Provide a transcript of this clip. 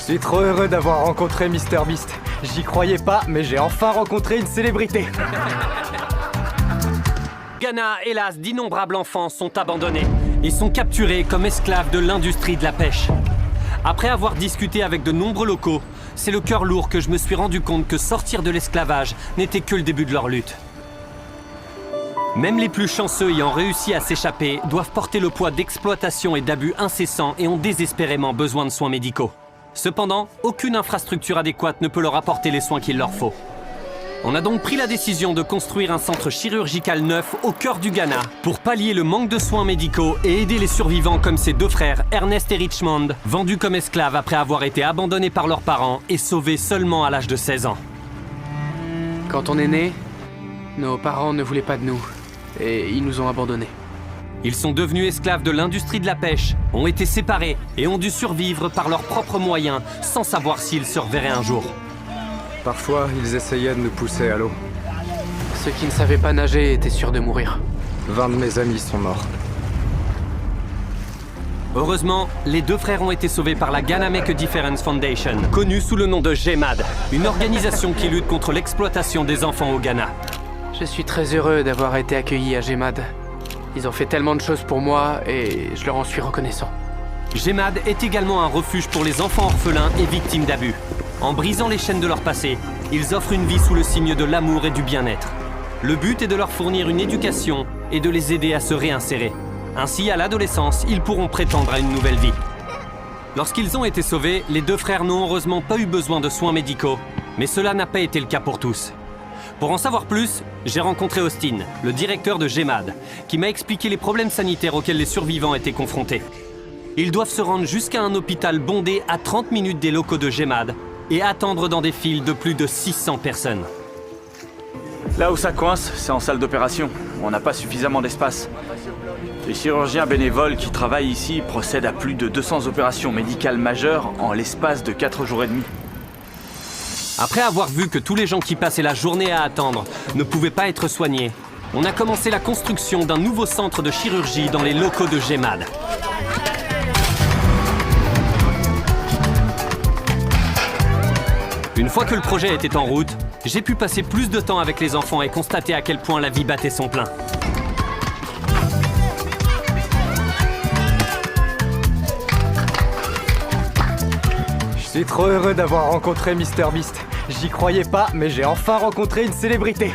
Je suis trop heureux d'avoir rencontré MrBeast. J'y croyais pas, mais j'ai enfin rencontré une célébrité. Ghana, hélas, d'innombrables enfants sont abandonnés et sont capturés comme esclaves de l'industrie de la pêche. Après avoir discuté avec de nombreux locaux, c'est le cœur lourd que je me suis rendu compte que sortir de l'esclavage n'était que le début de leur lutte. Même les plus chanceux ayant réussi à s'échapper doivent porter le poids d'exploitation et d'abus incessants et ont désespérément besoin de soins médicaux. Cependant, aucune infrastructure adéquate ne peut leur apporter les soins qu'il leur faut. On a donc pris la décision de construire un centre chirurgical neuf au cœur du Ghana pour pallier le manque de soins médicaux et aider les survivants comme ses deux frères, Ernest et Richmond, vendus comme esclaves après avoir été abandonnés par leurs parents et sauvés seulement à l'âge de 16 ans. Quand on est né, nos parents ne voulaient pas de nous et ils nous ont abandonnés. Ils sont devenus esclaves de l'industrie de la pêche, ont été séparés et ont dû survivre par leurs propres moyens sans savoir s'ils se reverraient un jour. Parfois, ils essayaient de nous pousser à l'eau. Ceux qui ne savaient pas nager étaient sûrs de mourir. 20 de mes amis sont morts. Heureusement, les deux frères ont été sauvés par la Ghana Make a Difference Foundation, connue sous le nom de GEMAD, une organisation qui lutte contre l'exploitation des enfants au Ghana. Je suis très heureux d'avoir été accueilli à GEMAD. Ils ont fait tellement de choses pour moi et je leur en suis reconnaissant. GEMAD est également un refuge pour les enfants orphelins et victimes d'abus. En brisant les chaînes de leur passé, ils offrent une vie sous le signe de l'amour et du bien-être. Le but est de leur fournir une éducation et de les aider à se réinsérer. Ainsi, à l'adolescence, ils pourront prétendre à une nouvelle vie. Lorsqu'ils ont été sauvés, les deux frères n'ont heureusement pas eu besoin de soins médicaux, mais cela n'a pas été le cas pour tous. Pour en savoir plus, j'ai rencontré Austin, le directeur de GEMAD, qui m'a expliqué les problèmes sanitaires auxquels les survivants étaient confrontés. Ils doivent se rendre jusqu'à un hôpital bondé à 30 minutes des locaux de GEMAD et attendre dans des files de plus de 600 personnes. Là où ça coince, c'est en salle d'opération. On n'a pas suffisamment d'espace. Les chirurgiens bénévoles qui travaillent ici procèdent à plus de 200 opérations médicales majeures en l'espace de 4 jours et demi. Après avoir vu que tous les gens qui passaient la journée à attendre ne pouvaient pas être soignés, on a commencé la construction d'un nouveau centre de chirurgie dans les locaux de GEMAD. Une fois que le projet était en route, j'ai pu passer plus de temps avec les enfants et constater à quel point la vie battait son plein. Je suis trop heureux d'avoir rencontré MrBeast. J'y croyais pas, mais j'ai enfin rencontré une célébrité.